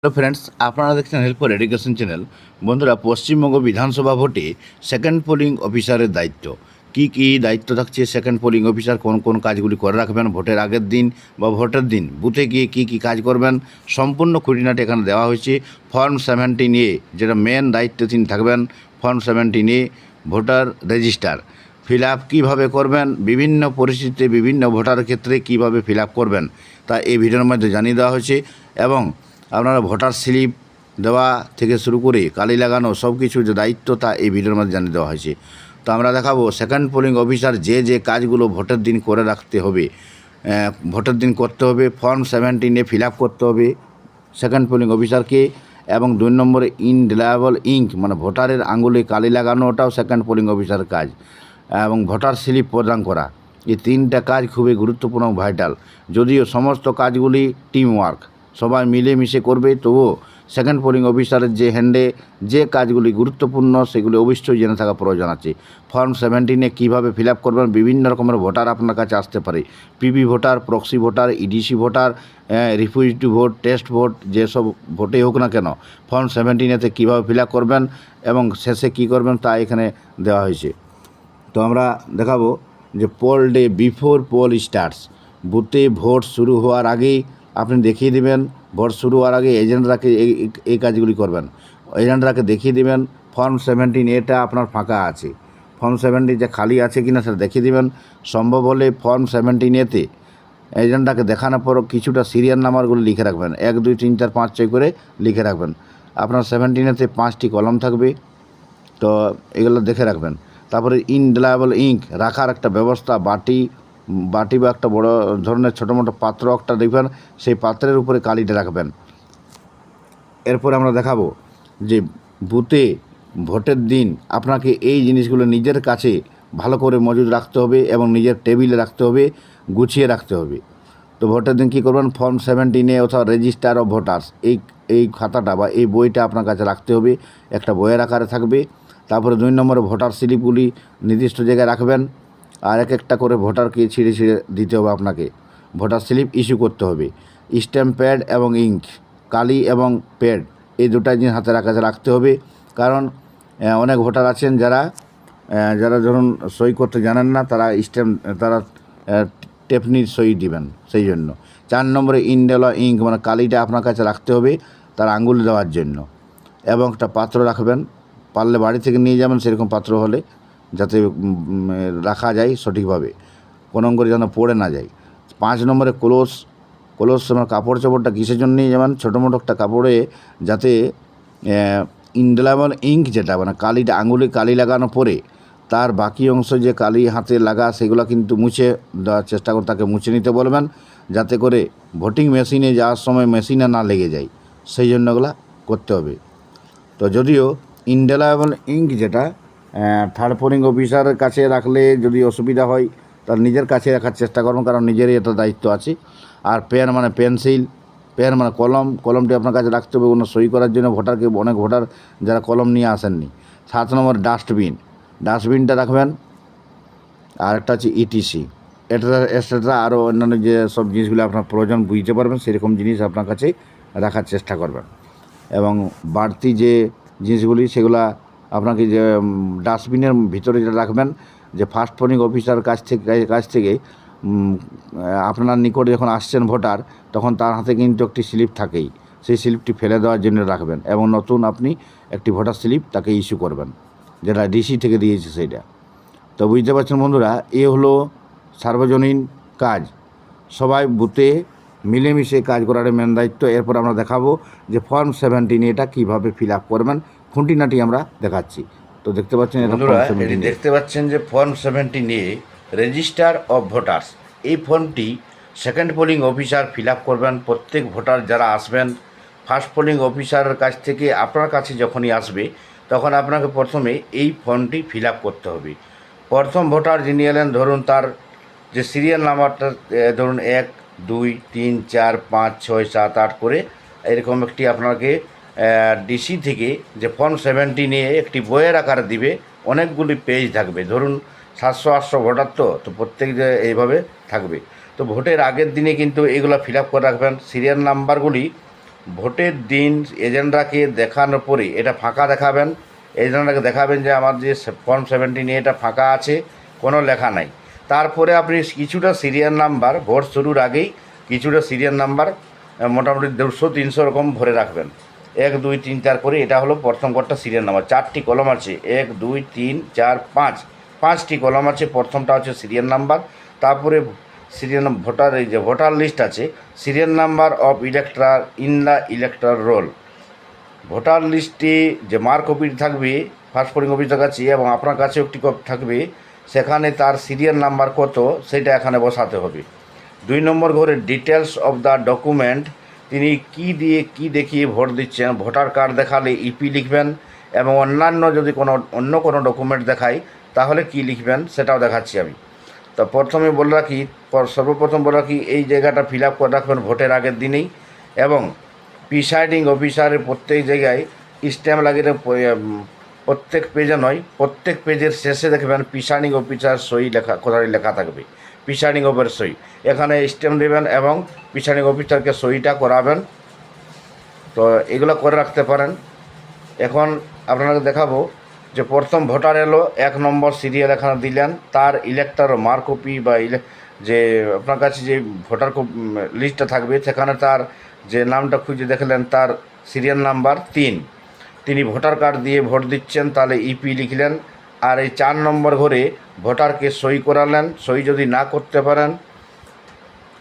Hello friends, আপনারা দেখছেন help for education channel. বন্ধুরা, পশ্চিমবঙ্গ বিধানসভা ভোটে সেকেন্ড পোলিং অফিসারের দায়িত্ব কী দায়িত্ব থাকছে, সেকেন্ড পোলিং অফিসার কোন কোন কাজগুলি করে রাখবেন ভোটের আগের দিন বা ভোটের দিন বুথে গিয়ে কী কাজ করবেন, সম্পূর্ণ খুঁটিনাটি এখানে দেওয়া হয়েছে। ফর্ম 17 নিয়ে যেটা মেন দায়িত্ব তিনি থাকবেন, ফর্ম 17 নিয়ে ভোটার রেজিস্টার ফিল আপ কীভাবে করবেন, বিভিন্ন পরিস্থিতিতে বিভিন্ন ভোটার ক্ষেত্রে কীভাবে ফিল আপ করবেন তা এই ভিডিওর মধ্যে জানিয়ে দেওয়া হয়েছে। এবং আপনারা ভোটার স্লিপ দেওয়া থেকে শুরু করে কালি লাগানো সব কিছু যে দায়িত্ব তা এই ভিডিওর মধ্যে জানিয়ে দেওয়া হয়েছে। তো আমরা দেখাবো সেকেন্ড পোলিং অফিসার যে কাজগুলো ভোটের দিন করে রাখতে হবে, ভোটের দিন করতে হবে। ফর্ম 17 ফিল আপ করতে হবে সেকেন্ড পোলিং অফিসারকে। এবং 2 নম্বরে ইনডিলায়েবল ইঙ্ক মানে ভোটারের আঙুলে কালি লাগানোটাও সেকেন্ড পোলিং অফিসারের কাজ। এবং ভোটার স্লিপ প্রদান করা, এই 3টা কাজ খুবই গুরুত্বপূর্ণ, ভাইটাল। যদিও সমস্ত কাজগুলি টিম ওয়ার্ক, সবাই মিলেমিশে করবে, তবুও সেকেন্ড পোলিং অফিসারের যে হ্যান্ডে যে কাজগুলি গুরুত্বপূর্ণ সেগুলি অবশ্যই জেনে থাকা প্রয়োজন আছে। ফর্ম 17 কীভাবে ফিল আপ করবেন, বিভিন্ন রকমের ভোটার আপনার কাছে আসতে পারে, PP voter, proxy voter, EDC voter, refugee vote, test vote, যেসব ভোটে হোক না কেন ফর্ম 17 কীভাবে ফিল আপ করবেন এবং শেষে কী করবেন তা এখানে দেওয়া হয়েছে। তো আমরা দেখাবো যে poll day before poll starts, বুথে ভোট শুরু হওয়ার আগেই আপনি দেখিয়ে দেবেন, ভোট শুরু হওয়ার আগে এজেন্টরাকে এই কাজগুলি করবেন, এজেন্টরাকে দেখিয়ে দেবেন ফর্ম 17 আপনার ফাঁকা আছে, ফর্ম 17 যে খালি আছে কিনা সেটা দেখিয়ে দেবেন। সম্ভব হলে ফর্ম 17 এজেন্টটাকে দেখানোর পর কিছুটা সিরিয়াল নাম্বারগুলো লিখে রাখবেন, 1 2 3 4 5 6 করে লিখে রাখবেন। আপনার 17 5টি কলম থাকবে, তো এগুলো দেখে রাখবেন। তারপরে ইনডিলায়েবল ইঙ্ক রাখার একটা ব্যবস্থা, বাটি বা একটা বড় ধরনের ছোটো মোটো পাত্র একটা দেখবেন, সেই পাত্রের উপরে কালিটা রাখবেন। এরপর আমরা দেখাবো যে বুথে ভোটের দিন আপনাকে এই জিনিসগুলো নিজের কাছে ভালো করে মজুদ রাখতে হবে এবং নিজের টেবিলে রাখতে হবে, গুছিয়ে রাখতে হবে। তো ভোটের দিন কী করবেন, ফর্ম 17 অথবা রেজিস্টার অফ ভোটার্স এই খাতাটা বা এই বইটা আপনার কাছে রাখতে হবে, একটা বইয়ের আকারে থাকবে। তারপরে 2 নম্বরে ভোটার স্লিপগুলি নির্দিষ্ট জায়গায় রাখবেন, আর একটা করে ভোটারকে ছিঁড়ে দিতে হবে আপনাকে, ভোটার স্লিপ ইস্যু করতে হবে। স্ট্যাম্প প্যাড এবং ইঙ্ক, কালি এবং প্যাড, এই দুটা জিনিস হাতে রাখতে হবে। কারণ অনেক ভোটার আছেন যারা ধরুন সই করতে জানেন না, তারা টেপনির সই দিবেন, সেই জন্য। 4 নম্বরে ইনডেলা ইঙ্ক মানে কালিটা আপনার কাছে রাখতে হবে তার আঙুল দেওয়ার জন্য। এবং একটা পাত্র রাখবেন, পারলে বাড়ি থেকে নিয়ে যাবেন সেরকম পাত্র হলে, যাতে রাখা যায় সঠিকভাবে, কোনো অঙ্গরে যেন পড়ে না যায়। 5 নম্বরে ক্লোজ মানে কাপড় চোপড়টা কিসের জন্য নিয়ে যাবেন, ছোটো মোটো একটা কাপড়ে যাতে ইনডেলায়েবল ইঙ্ক যেটা মানে কালিটা আঙুলে কালি লাগানো পরে তার বাকি অংশ যে কালি হাতে লাগা সেগুলো কিন্তু মুছে দেওয়ার চেষ্টা করে, তাকে মুছে নিতে বলবেন, যাতে করে ভোটিং মেশিনে যাওয়ার সময় মেশিনে না লেগে যায়, সেই জন্য ওগুলো করতে হবে। তো যদিও ইনডেলায়েবল ইঙ্ক যেটা থার্ড পোলিং অফিসারের কাছে রাখলে যদি অসুবিধা হয় তার নিজের কাছে রাখার চেষ্টা করুন, কারণ নিজেরই এটা দায়িত্ব আছে। আর পেন মানে পেন্সিল, পেন মানে কলমটি আপনার কাছে রাখতে হবে কোনো সই করার জন্য, অনেক ভোটার যারা কলম নিয়ে আসেননি। 7 নম্বর ডাস্টবিনটা রাখবেন। আর একটা হচ্ছে ইটিসি, এটসেট্রা আরও অন্যান্য যে সব জিনিসগুলো আপনার প্রয়োজন বুঝতে পারবেন সেরকম জিনিস আপনার কাছে রাখার চেষ্টা করবেন। এবং বাড়তি যে জিনিসগুলি সেগুলো আপনাকে যে ডাস্টবিনের ভিতরে যেটা রাখবেন, যে ফার্স্ট পোলিং অফিসার কাছ থেকে আপনার নিকটে যখন আসছেন ভোটার, তখন তার হাতে কিন্তু একটি স্লিপ থাকেই, সেই স্লিপটি ফেলে দেওয়ার জন্য রাখবেন। এবং নতুন আপনি একটি ভোটার স্লিপ তাকে ইস্যু করবেন, যেটা ডিসি থেকে দিয়েছে সেইটা। তো বুঝতে পারছেন বন্ধুরা, এ হলো সার্বজনীন কাজ, সবাই বুথে মিলেমিশে কাজ করার মেন দায়িত্ব। এরপর আমরা দেখাবো যে ফর্ম 17 কীভাবে ফিল আপ করবেন, খুঁটিনাটি আমরা দেখাচ্ছি। তো দেখতে পাচ্ছেন দেখতে পাচ্ছেন যে ফর্ম 17 রেজিস্টার অফ ভোটার্স, এই ফর্মটি second polling officer fill up করবেন। প্রত্যেক ভোটার যারা আসবেন ফার্স্ট পোলিং অফিসারের কাছ থেকে আপনার কাছে যখনই আসবে তখন আপনাকে প্রথমে এই ফর্মটি ফিল আপ করতে হবে। প্রথম ভোটার যিনি এলেন, ধরুন তার যে সিরিয়াল নাম্বারটা ধরুন 1 2 3 4 5 6 7 8 করে এরকম একটি আপনাকে ডিসি থেকে যে ফর্ম 17 একটি বইয়ের আকারে দিবে, অনেকগুলি পেজ থাকবে, ধরুন 700-800 ভোটার, তো প্রত্যেক যে এইভাবে থাকবে। তো ভোটের আগের দিনে কিন্তু এগুলো ফিল আপ করে রাখবেন। সিরিয়াল নাম্বারগুলি ভোটের দিন এজেন্টরাকে দেখানোর পরে এটা ফাঁকা দেখাবেন, এজেন্টরাকে দেখাবেন যে আমার যে ফর্ম 17 এটা ফাঁকা আছে, কোনো লেখা নাই। তারপরে আপনি কিছুটা সিরিয়াল নাম্বার ভোট শুরুর আগেই কিছুটা সিরিয়াল নাম্বার মোটামুটি 200-300 রকম ভরে রাখবেন, 1 2 3 4 করে। এটা হলো প্রথম ঘরটা সিরিয়াল নাম্বার, 4টি কলম আছে, 1 2 3 4 5, 5টি কলম আছে। প্রথমটা হচ্ছে সিরিয়াল নাম্বার, তারপরে সিরিয়াল ভোটার, এই যে ভোটার লিস্ট আছে, serial number of elector in the elector roll. Voter লিস্টে যে মার্ক কপি থাকবে ফার্স্ট পোলিং অফিসার কাছে এবং আপনার কাছে একটি কপি থাকবে, সেখানে তার সিরিয়াল নাম্বার কত সেটা এখানে বসাতে হবে। 2 নম্বর ঘরে ডিটেলস অফ দ্য ডকুমেন্ট, তিনি কি দিয়ে কি দেখিয়ে ভোট দিচ্ছেন, ভোটার কার্ড দেখালে ইপি লিখবেন, এবং অন্যান্য যদি অন্য কোনো ডকুমেন্ট দেখায় তাহলে কি লিখবেন সেটাও দেখাচ্ছি আমি। তো প্রথমে বলে রাখি, সর্বপ্রথম বলে রাখি এই জায়গাটা ফিল আপ করে রাখবেন ভোটের আগের দিনেই, এবং প্রিসাইডিং অফিসারের প্রত্যেক জায়গায় স্ট্যাম্প লাগিয়ে প্রত্যেক পেজে নয়, প্রত্যেক পেজের শেষে দেখবেন প্রিসাইডিং অফিসার সই লেখা, কোথায় লেখা থাকবে প্রিসাইডিং অফিসার সই, এখানে স্ট্যাম্প দেবেন এবং প্রিসাইডিং অফিসারকে সইটা করাবেন। তো এগুলো করে রাখতে পারেন। এখন আপনাকে দেখাবো যে প্রথম ভোটার এলো, 1 নম্বর সিরিয়াল এখানে দিলেন, তার ইলেক্টর মার্ক কপি বা যে আপনার কাছে যে ভোটার লিস্টটা থাকবে সেখানে তার যে নামটা খুঁজে দেখলেন তার সিরিয়াল নাম্বার 3, তিনি ভোটার কার্ড দিয়ে ভোট দিচ্ছেন, তাহলে ইপি লিখলেন। আর এই 4 নম্বর ঘরে ভোটারকে সই করালেন। সই যদি না করতে পারেন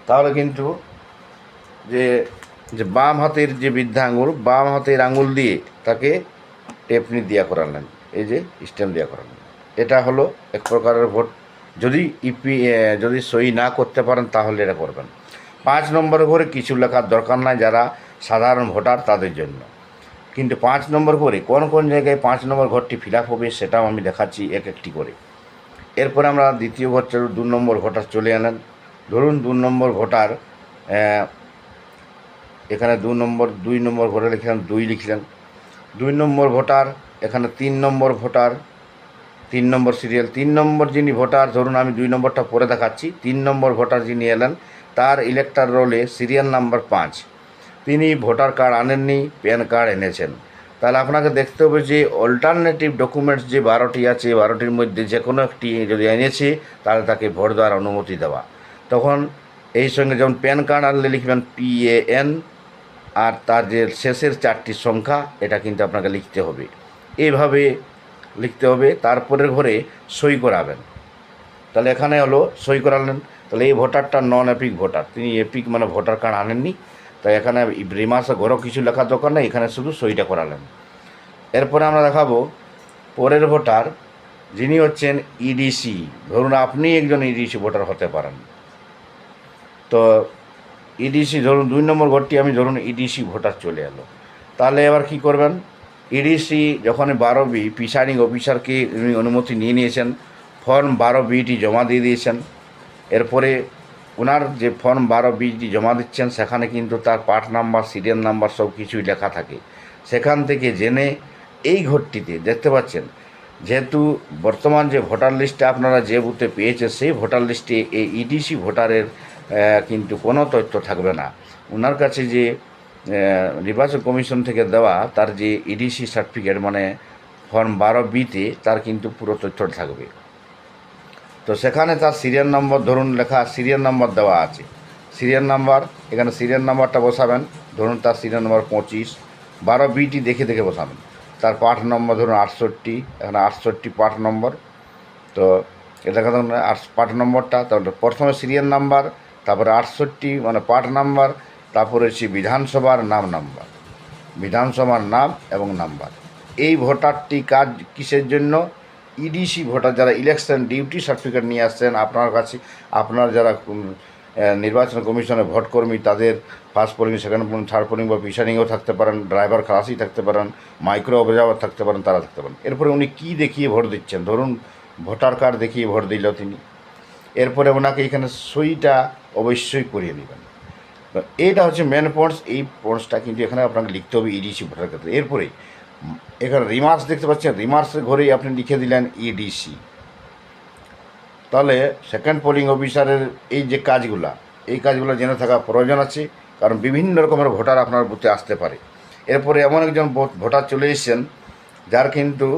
তাহলে কিন্তু যে যে বাম হাতের যে বৃদ্ধা আঙুল, বাম হাতের আঙুল দিয়ে তাকে টেপনি দেওয়া করালেন, এই যে স্ট্যাম্প দেওয়া করালেন। এটা হলো এক প্রকারের ভোট। যদি যদি সই না করতে পারেন তাহলে এটা করবেন। 5 নম্বর ঘরে কিছু লেখার দরকার নাই যারা সাধারণ ভোটার তাদের জন্য, কিন্তু 5 নম্বর ঘরে কোন কোন জায়গায় 5 নম্বর ঘরটি ফিল আপ হবে সেটাও আমি দেখাচ্ছি এক একটি করে। এরপরে আমরা দ্বিতীয় ঘর 2 নম্বর ভোটার চলে আনেন। ধরুন 2 নম্বর ভোটার, এখানে 2 নম্বর ঘরে লিখলেন 2 লিখলেন। 2 নম্বর ভোটার, এখানে 3 নম্বর ভোটার, 3 নম্বর সিরিয়াল। 3 নম্বর যিনি ভোটার, ধরুন আমি 2 নম্বরটা পরে দেখাচ্ছি। 3 নম্বর ভোটার যিনি এলেন তার ইলেক্টর রোলে সিরিয়াল নাম্বার 5, তিনি ভোটার কার্ড আনেননি, প্যান কার্ড এনেছেন। তাহলে আপনাকে দেখতে হবে যে অল্টারনেটিভ ডকুমেন্টস যে 12টি আছে, 12টির মধ্যে যে কোনো একটি যদি এনেছে তাহলে তাকে ভোট দেওয়ার অনুমতি দেওয়া। তখন এই সঙ্গে যেমন প্যান কার্ড আনলে লিখবেন PAN, আর তার যে শেষের 4টি সংখ্যা এটা কিন্তু আপনাকে লিখতে হবে, এইভাবে লিখতে হবে। তারপরের ঘরে সই করাবেন। তাহলে এখানে হলো সই করালেন, তাহলে এই ভোটারটা নন এপিক ভোটার, তিনি এপিক মানে ভোটার কার্ড আনেননি, তাই এখানে রিমার্সে ঘরও কিছু লেখার দরকার নেই, এখানে শুধু সইটা করালেন। এরপরে আমরা দেখাবো পরের ভোটার যিনি হচ্ছেন EDC। ধরুন আপনি একজন EDC ভোটার হতে পারেন। তো EDC ধরুন 2 নম্বর ঘরটি আমি ধরুন EDC ভোটার চলে এলো, তাহলে এবার কি করবেন? EDC যখন 12B প্রিসাইডিং অফিসারকে অনুমতি নিয়ে নিয়েছেন, ফর্ম 12Bটি জমা দিয়ে দিয়েছেন। এরপরে ওনার যে ফর্ম 12Bটি জমা দিচ্ছেন সেখানে কিন্তু তার পার্ট নাম্বার, সিরিয়াল নাম্বার সব কিছুই লেখা থাকে। সেখান থেকে জেনে এই ঘরটিতে দেখতে পাচ্ছেন, যেহেতু বর্তমান যে ভোটার লিস্টে আপনারা যে বুথে পেয়েছে সেই ভোটার লিস্টে এই EDC ভোটারের কিন্তু কোনো তথ্য থাকবে না। ওনার কাছে যে নির্বাচন কমিশন থেকে দেওয়া তার যে EDC সার্টিফিকেট মানে ফর্ম 12Bতে তার কিন্তু পুরো তথ্য থাকবে। তো সেখানে তার সিরিয়াল নম্বর ধরুন লেখা, সিরিয়াল নম্বর দেওয়া আছে, সিরিয়াল নাম্বার, এখানে সিরিয়াল নাম্বারটা বসাবেন। ধরুন তার সিরিয়াল নম্বর 25, 12Bটি দেখে দেখে বসাবেন। তার পার্ট নম্বর ধরুন 68, এখানে 68 পার্ট নম্বর। তো এটা ধরুন পার্ট নম্বরটা, তাহলে প্রথমে সিরিয়াল নাম্বার, তারপরে 68 মানে পার্ট নাম্বার, তারপরে হচ্ছে বিধানসভার নাম্বার, বিধানসভার নাম এবং নাম্বার। এই ভোটারটি কাজ কিসের জন্য? EDC ভোটার যারা ইলেকশন ডিউটি সার্টিফিকেট নিয়ে আসছেন আপনার কাছে, আপনার যারা নির্বাচন কমিশনে ভোটকর্মী তাদের first polling, second polling, third polling বা প্রিসাইডিংও থাকতে পারেন, ড্রাইভার খালাসি থাকতে পারেন, মাইক্রো অবজার্ভার থাকতে পারেন, তারা থাকতে পারেন। এরপরে উনি কী দেখিয়ে ভোট দিচ্ছেন? ধরুন ভোটার কার্ড দেখিয়ে ভোট দিল তিনি, এরপরে ওনাকে এখানে সইটা অবশ্যই করিয়ে নেবেন। তো এইটা হচ্ছে মেন পয়েন্টস। এই পয়েন্টসটা কিন্তু এখানে আপনাকে লিখতে হবে EDC ভোটার ক্ষেত্রে। এরপরে এখানে রিমার্কস দেখতে পাচ্ছেন, রিমার্কসের ঘরেই আপনি লিখে দিলেন EDC। তাহলে সেকেন্ড পোলিং অফিসারের এই যে কাজগুলো, এই কাজগুলো জেনে থাকা প্রয়োজন আছে। কারণ বিভিন্ন রকমের ভোটার আপনার বুথে আসতে পারে। এরপরে এমন একজন ভোটার চলে এসেছেন যার কিন্তু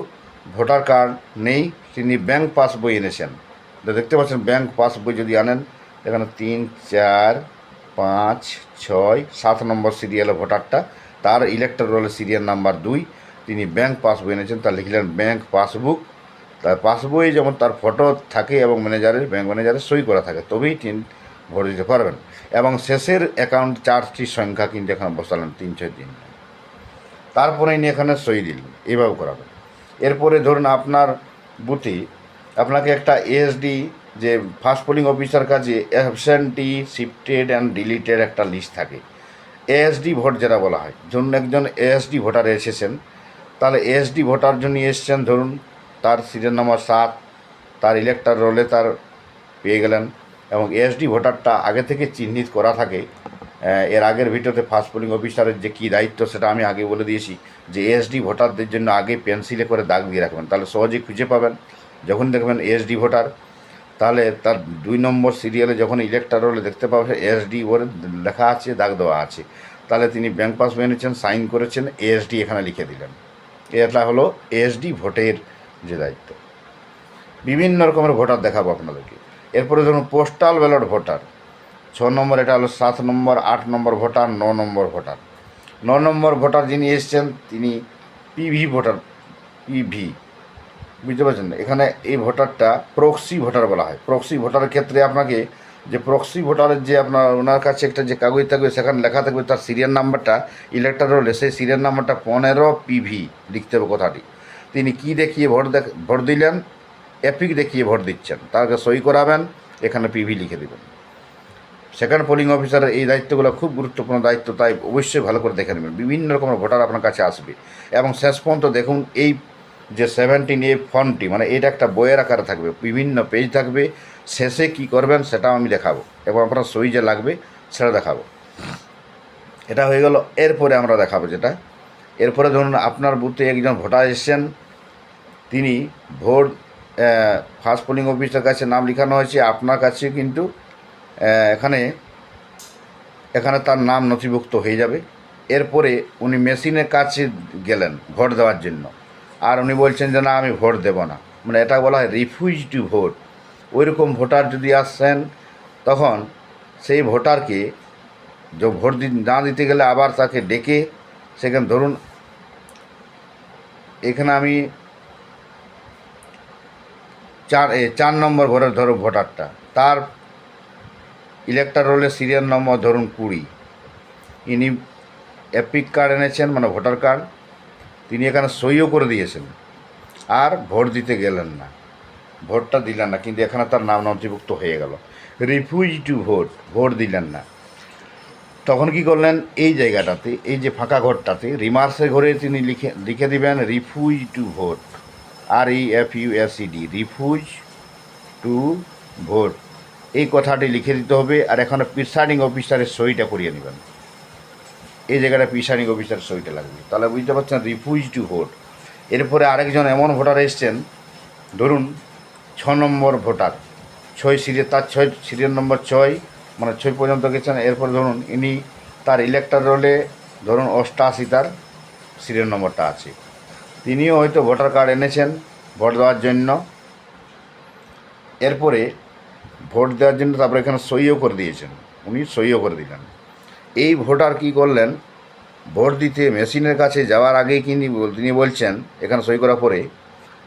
ভোটার কার্ড নেই, তিনি ব্যাংক পাসবই এনেছেন। দেখতে পাচ্ছেন ব্যাংক পাসবই যদি আনেন, এখানে 3, 4, 5, 6, 7 নম্বর সিরিয়ালে ভোটারটা, তার ইলেক্টর রোলের সিরিয়াল নাম্বার 2, তিনি ব্যাংক পাসবই এনেছেন, তার লিখলেন ব্যাংক পাসবুক। তার পাসবই যেমন তার ফটো থাকে এবং ব্যাংক ম্যানেজারের সই করা থাকে, তবেই তিনি ভোট দিতে পারবেন। এবং শেষের অ্যাকাউন্ট 4টি সংখ্যা কিন্তু এখানে বসালেন 363, তারপরে ইনি এখানে সই দিলেন, এইভাবে করাবেন। এরপরে ধরুন আপনার বুথে আপনাকে একটা এএসডি, যে ফার্স্ট পোলিং অফিসার কাছে অ্যাবসেন্টি, শিফটেড অ্যান্ড ডিলিটেড একটা লিস্ট থাকে, এএসডি ভোট যেটা বলা হয়। ধরুন একজন এএসডি ভোটার এসেছেন, তাহলে এএসডি ভোটার জন্য এসছেন, ধরুন তার সিরিয়াল নাম্বার 7, তার ইলেক্টর রোলে তার পেয়ে গেলেন। এবং এএসডি ভোটারটা আগে থেকে চিহ্নিত করা থাকে। এর আগের ভিডিওতে ফার্স্ট পোলিং অফিসারের যে কী দায়িত্ব সেটা আমি আগে বলে দিয়েছি, যে এএসডি ভোটারদের জন্য আগে পেন্সিলে করে দাগ দিয়ে রাখবেন, তাহলে সহজেই খুঁজে পাবেন। যখন দেখবেন এএসডি ভোটার, তাহলে তার 2 নম্বর সিরিয়ালে যখন ইলেক্টর রোলে দেখতে পাবেন এএসডি ওর লেখা আছে, দাগ দেওয়া আছে, তাহলে তিনি ব্যাংক পাসবই এনেছেন, সাইন করেছেন, এএসডি এখানে লিখে দিলেন। এটা হলো এএসডি ভোটের যে দায়িত্ব। বিভিন্ন রকমের ভোটার দেখাবো আপনাদেরকে। এরপরে ধরুন পোস্টাল ব্যালট ভোটার 6 নম্বর, এটা হলো 7 নম্বর, 8 নম্বর ভোটার, 9 নম্বর ভোটার। 9 নম্বর ভোটার যিনি এসছেন তিনি পিভি ভোটার, পিভি, বুঝতে পারছেন? এখানে এই ভোটারটা প্রক্সি ভোটার বলা হয়। প্রক্সি ভোটারের ক্ষেত্রে আপনাকে যে প্রক্সি ভোটারের যে আপনার ওনার কাছে একটা যে কাগজ থাকবে, সেখানে লেখা থাকবে তার সিরিয়াল নাম্বারটা, ইলেক্টর রোলে সেই সিরিয়াল নাম্বারটা 15 পিভি লিখতে হবে কথাটি। তিনি কি দেখিয়ে ভোট দিলেন, এপিক দেখিয়ে ভোট দিচ্ছেন, তাকে সই করাবেন, এখানে পিভি লিখে দেবেন। সেকেন্ড পোলিং অফিসারের এই দায়িত্বগুলো খুব গুরুত্বপূর্ণ দায়িত্ব, তাই অবশ্যই ভালো করে দেখে নেবেন। বিভিন্ন রকমের ভোটার আপনার কাছে আসবে এবং শেষ পর্যন্ত দেখুন এই যে 17A ফর্মটি, মানে এটা একটা বইয়ের আকারে থাকবে, বিভিন্ন পেজ থাকবে। শেষে কি করবেন সেটাও আমি দেখাবো এবং আপনার সই যে লাগবে সেটা দেখাবো। এটা হয়ে গেল। এরপরে আমরা দেখাবো যেটা, এরপরে ধরুন আপনার বুথে একজন ভোটার এসেছেন, তিনি ভোট ফার্স্ট পোলিং অফিসার কাছে নাম লেখানো হয়েছে, আপনার কাছে কিন্তু এখানে তার নাম নথিভুক্ত হয়ে যাবে। এরপরে উনি মেশিনের কাছে গেলেন ভোট দেওয়ার জন্য, আর উনি বলছেন যে না আমি ভোট দেব না, মানে এটা বলা হয় রিফিউজ টু ভোট। ওইরকম ভোটার যদি আসছেন, তখন সেই ভোটারকে যে ভোট না দিতে গেলে আবার তাকে ডেকে, সেখানে ধরুন এখানে আমি 4 নম্বর ঘরের ধরো ভোটারটা, তার ইলেক্টর রোলের সিরিয়াল নম্বর ধরুন 20, ইনি এপিক কার্ড এনেছেন, মানে ভোটার কার্ড, তিনি এখানে সইও করে দিয়েছেন, আর ভোট দিতে গেলেন না, ভোটটা দিলেন না, কিন্তু এখানে তার নাম নথিভুক্ত হয়ে গেল। রিফিউজ টু ভোট, ভোট দিলেন না। তখন কি করলেন, এই জায়গাটাতে, এই যে ফাঁকা ঘরটাতে, রিমার্সের ঘরে তিনি লিখে দিবেন refuse to vote, REFUSED, refuse to vote, এই কথাটি লিখে দিতে হবে। আর এখানে প্রিসাইডিং অফিসারের সইটা করিয়ে নেবেন, এই জায়গাটা প্রিসাইডিং অফিসারের সইটা লাগবে, তাহলে বুঝতে পারছেন রিফিউজ টু ভোট। এরপরে আরেকজন এমন ভোটার এসছেন, ধরুন 6 নম্বর ভোটার, 6 সিরিয়াল, তার 6 সিরিয়াল নম্বর 6, মানে 6 পর্যন্ত গেছেন। এরপর ধরুন ইনি তার ইলেক্টর রোলে ধরুন 88 তার সিরিয়াল নম্বরটা আছে, তিনিও হয়তো ভোটার কার্ড এনেছেন ভোট দেওয়ার জন্য। এরপরে ভোট দেওয়ার জন্য তারপরে এখানে সইও করে দিয়েছেন, উনি সইও করে দিলেন। এই ভোটার কি করলেন, ভোট দিতে মেশিনের কাছে যাওয়ার আগেই তিনি বলছেন এখানে সই করার পরে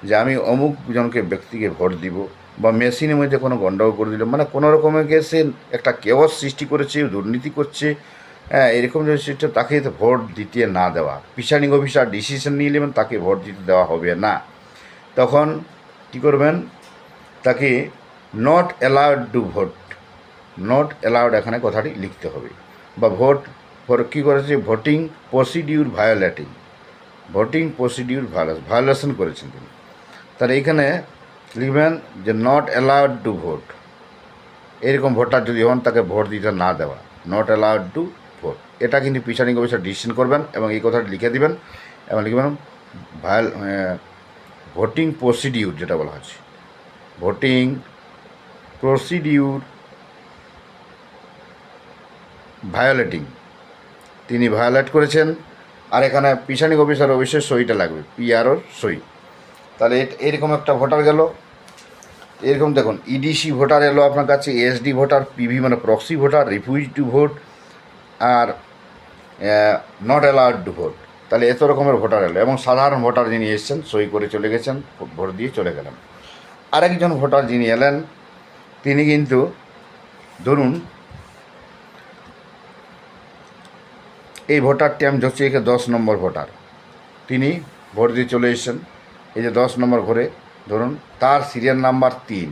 যে আমি অমুক জনকে ব্যক্তিকে ভোট দিব, বা মেশিনের মধ্যে কোনো গণ্ডগোল করে দিল, মানে কোনো রকমের সে একটা কেওয়াস সৃষ্টি করেছে, দুর্নীতি করছে, হ্যাঁ, এরকম যে সিস্টেম, তাকে ভোট দিতে না দেওয়া, প্রিসাইডিং অফিসার ডিসিশন নিয়ে নেবেন তাকে ভোট দিতে দেওয়া হবে না। তখন কী করবেন, তাকে not allowed to vote, not allowed এখানে কথাটি লিখতে হবে। বা ভোট কী করেছে, voting procedure violating, voting procedure violation করেছেন তিনি, তাহলে এইখানে লিখবেন যে নট অ্যালাউড টু ভোট। এরকম ভোটার যদি হন তাকে ভোট দিতে না দেওয়া, নট অ্যালাউড টু ভোট। এটা কিন্তু প্রিসাইডিং অফিসার ডিসিশন করবেন এবং এই কথাটি লিখে দিবেন এবং লিখবেন ভোটিং প্রসিডিউর, যেটা বলা হচ্ছে ভোটিং প্রসিডিউর ভায়োলেটিং, তিনি ভায়োলেট করেছেন। আর এখানে প্রিসাইডিং অফিসার অবশ্যই সইটা লাগবে, পিআরওর সই। তাহলে এরকম একটা ভোটার গেল। এরকম দেখুন, ইডিসি ভোটার এলো আপনার কাছে, এসডি ভোটার, পিভি মানে proxy voter, refuse to vote, are not allowed to vote. তাহলে এত রকমের ভোটার এলো, এবং সাধারণ ভোটার যিনি এসছেন সই করে চলে গেছেন, ভোট দিয়ে চলে গেলেন। আরেকজন ভোটার যিনি এলেন, তিনি কিন্তু ধরুন এই ভোটারটি আমি ধরছি একে 10 নম্বর ভোটার, তিনি ভোট দিয়ে চলে এসেছেন। এই যে 10 নম্বর ঘরে ধরুন তার সিরিয়াল নাম্বার 3,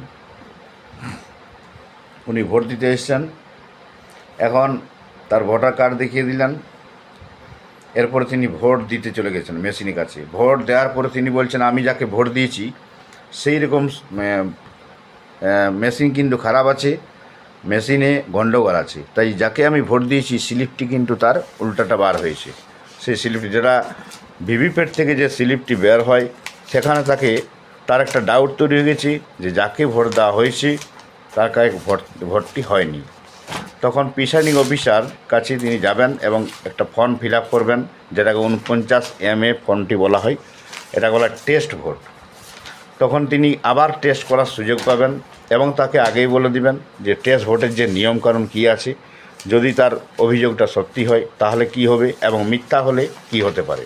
উনি ভোট দিতে এসেছেন। এখন তার ভোটার কার্ড দেখিয়ে দিলেন, এরপরে তিনি ভোট দিতে চলে গেছেন মেশিনের কাছে। ভোট দেওয়ার পরে তিনি বলছেন আমি যাকে ভোট দিয়েছি সেই রকম মেশিন কিন্তু খারাপ আছে, মেশিনে গণ্ডগোল আছে, তাই যাকে আমি ভোট দিয়েছি স্লিপটি কিন্তু তার উল্টাটা বার হয়েছে। সেই স্লিপটি যেটা ভিভিপ্যাট থেকে যে স্লিপটি বের হয়, সেখানে তার একটা ডাউট তৈরি হয়ে গেছে যে যাকে ভোট দেওয়া হয়েছে তার কাছে ভোটটি হয়নি। তখন প্রিসাইডিং অফিসার কাছে তিনি যাবেন এবং একটা ফর্ম ফিল আপ করবেন, যেটাকে 49MA ফর্মটি বলা হয়। এটা বলা টেস্ট ভোট। তখন তিনি আবার টেস্ট করার সুযোগ পাবেন এবং তাকে আগেই বলে দিবেন যে টেস্ট ভোটের যে নিয়মকানুন কী আছে, যদি তার অভিযোগটা সত্যি হয় তাহলে কি হবে এবং মিথ্যা হলে কি হতে পারে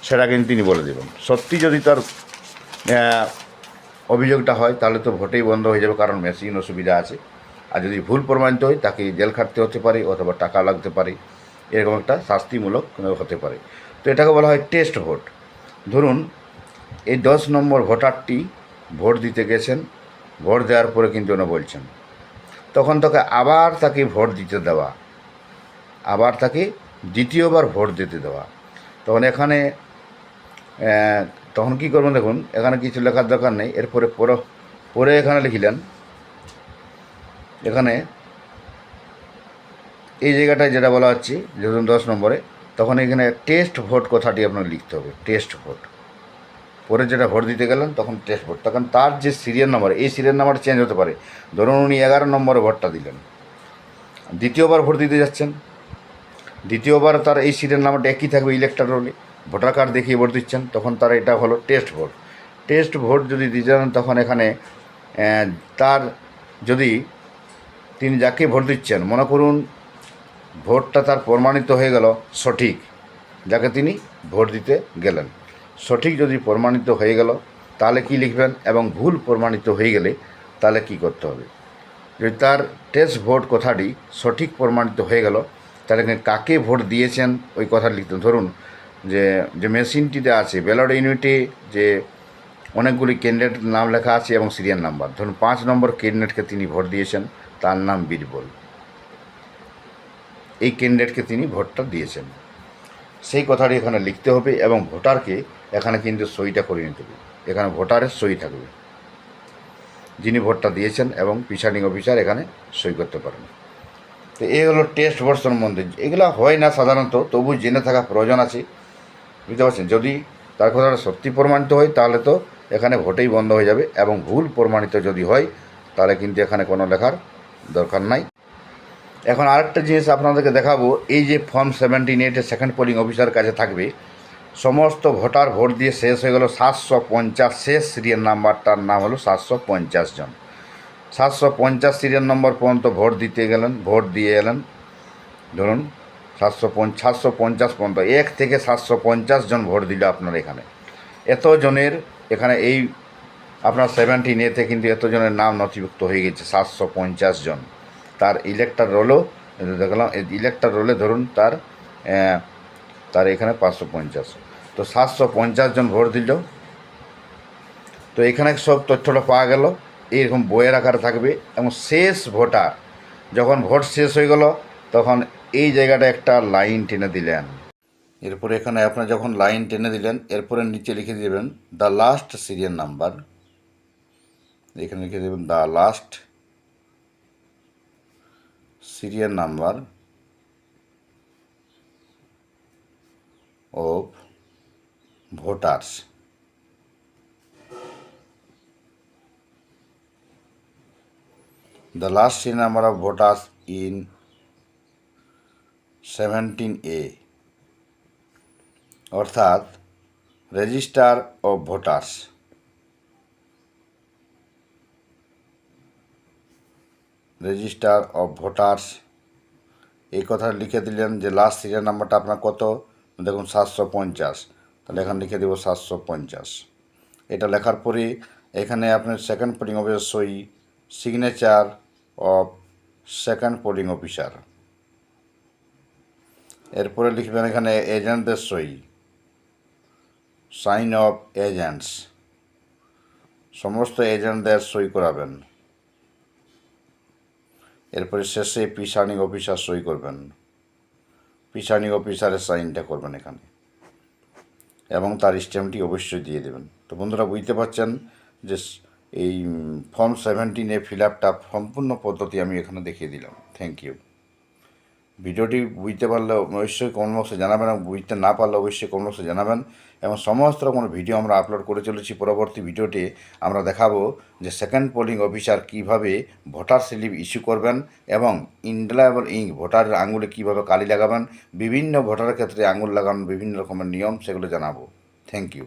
সেটা কিন্তু তিনি বলে দেবেন। সত্যি যদি তার অভিযোগটা হয় তাহলে তো ভোটেই বন্ধ হয়ে যাবে, কারণ মেশিন অসুবিধা আছে। আর যদি ভুল প্রমাণিত হয় তাকে জেল খাটতে হতে পারে অথবা টাকা লাগতে পারে, এরকম একটা শাস্তিমূলক হতে পারে। তো এটাকে বলা হয় টেস্ট ভোট। ধরুন এই 10 নম্বর ভোটারটি ভোট দিতে গেছেন, ভোট দেওয়ার পরে কিন্তু উনি বলছেন, তখন তাকে ভোট দিতে দেওয়া, আবার তাকে দ্বিতীয়বার ভোট দিতে দেওয়া। তখন এখানে তখন কী করবেন দেখুন, এখানে কিছু লেখার দরকার নেই। এরপরে পরে এখানে লিখলেন, এখানে এই জায়গাটায় যেটা বলা হচ্ছে ধরুন 10 নম্বরে, তখন এখানে টেস্ট ভোট কথাটি আপনার লিখতে হবে, টেস্ট ভোট। পরে যেটা ভোট দিতে গেলেন তখন টেস্ট ভোট, তখন তার যে সিরিয়াল নাম্বার, এই সিরিয়াল নাম্বার চেঞ্জ হতে পারে। ধরুন উনি 11 নম্বরে ভোটটা দিলেন, দ্বিতীয়বার ভোট দিতে যাচ্ছেন, দ্বিতীয়বার তার এই সিরিয়াল নাম্বারটা একই থাকবে ইলেক্টর রোলে, ভোটার কার্ড দেখিয়ে ভোট দিচ্ছেন, তখন তার এটা হলো টেস্ট ভোট। টেস্ট ভোট যদি দিতে যান তখন এখানে তার যদি তিনি যাকে ভোট দিচ্ছেন, মনে করুন ভোটটা তার প্রমাণিত হয়ে গেল সঠিক, যাকে তিনি ভোট দিতে গেলেন সঠিক যদি প্রমাণিত হয়ে গেল তাহলে কি লিখবেন, এবং ভুল প্রমাণিত হয়ে গেলে তাহলে কি করতে হবে। যদি তার টেস্ট ভোট কথাটি সঠিক প্রমাণিত হয়ে গেল তাহলে কাকে ভোট দিয়েছেন ওই কথা লিখতে। ধরুন যে মেশিনটিতে আছে ব্যালট ইউনিটে যে অনেকগুলি ক্যান্ডিডেট নাম লেখা আছে এবং সিরিয়াল নাম্বার, ধরুন 5 নম্বর ক্যান্ডিডেটকে তিনি ভোট দিয়েছেন, তার নাম বীরবল, এই ক্যান্ডিডেটকে তিনি ভোটটা দিয়েছেন, সেই কথাটি এখানে লিখতে হবে এবং ভোটারকে এখানে কিন্তু সইটা করে নিতে হবে। এখানে ভোটারের সই থাকবে যিনি ভোটটা দিয়েছেন, এবং প্রিসাইডিং অফিসার এখানে সই করতে পারেন। তো এই হলো টেস্ট ভোট সম্বন্ধে। এগুলো হয় না সাধারণত, তবু জেনে থাকা প্রয়োজন আছে, বুঝতে পারছেন। যদি তার কথাটা সত্যি প্রমাণিত হয় তাহলে তো এখানে ভোটেই বন্ধ হয়ে যাবে, এবং ভুল প্রমাণিত যদি হয় তাহলে কিন্তু এখানে কোনো লেখার দরকার নাই। এখন আরেকটা জিনিস আপনাদেরকে দেখাবো, এই যে ফর্ম 78 সেকেন্ড পোলিং অফিসার কাছে থাকবে, সমস্ত ভোটার ভোট দিয়ে শেষ হয়ে গেল 750, শেষ সিরিয়াল নাম্বারটার নাম হলো 750 জন। 750 সিরিয়াল নম্বর পর্যন্ত ভোট দিতে গেলেন, ভোট দিয়ে এলেন, ধরুন 750 পর্যন্ত 1 থেকে 750 জন ভোট দিল আপনার এখানে। এতজনের এখানে এই আপনার 17A কিন্তু এতজনের নাম নথিভুক্ত হয়ে গেছে 750 জন। তার ইলেক্টর রোলও দেখলাম, ইলেক্টর রোলে ধরুন তার এখানে 550, তো 750 জন ভোট দিল। তো এখানে সব তথ্যটা পাওয়া গেল, এইরকম বইয়ের আকারে থাকবে। এবং শেষ ভোটার যখন ভোট শেষ হয়ে গেল তখন এই জায়গাটা একটা লাইন টেনে দিলেন। এরপরে এখানে আপনার যখন লাইন টেনে দিলেন, এরপরে নিচে লিখে দেবেন দ্য লাস্ট সিরিয়াল নাম্বার, এখানে লিখে দেবেন the last serial number of voters, the last serial number of voters in 17A অর্থাৎ register of voters. Register of voters এই কথা লিখে দিলেন যে লাস্ট সিরিয়াল নাম্বারটা আপনার কত, দেখুন 750, তাহলে এখানে লিখে দেবো 750। এটা লেখার পরে এখানে আপনার সেকেন্ড পোলিং অফিসার সই, signature of second polling officer. এরপরে লিখবেন এখানে এজেন্টদের সই, সাইন অফ এজেন্টস, সমস্ত এজেন্টদের সই করাবেন। এরপরে শেষে প্রিসাইডিং অফিসার সই করবেন, প্রিসাইডিং অফিসারের সাইনটা করবেন এখানে এবং তার স্ট্যাম্পটি অবশ্যই দিয়ে দেবেন। তো বন্ধুরা বুঝতে পারছেন যে এই ফর্ম 17-এ ফিল আপটা সম্পূর্ণ পদ্ধতি আমি এখানে দেখিয়ে দিলাম। Thank you. ভিডিওটি বুঝতে পারলে অবশ্যই কমেন্ট বক্সে জানাবেন এবং বুঝতে না পারলে অবশ্যই কমেন্ট বক্সে জানাবেন। এবং সমস্ত রকম ভিডিও আমরা আপলোড করে চলেছি। পরবর্তী ভিডিওতে আমরা দেখাবো যে সেকেন্ড পোলিং অফিসার কীভাবে ভোটার স্লিপ ইস্যু করবেন এবং ইনডেলিবল ইঙ্ক ভোটারের আঙুলে কীভাবে কালি লাগাবেন, বিভিন্ন ভোটারের ক্ষেত্রে আঙুল লাগানোর বিভিন্ন রকমের নিয়ম, সেগুলো জানাবো। Thank you.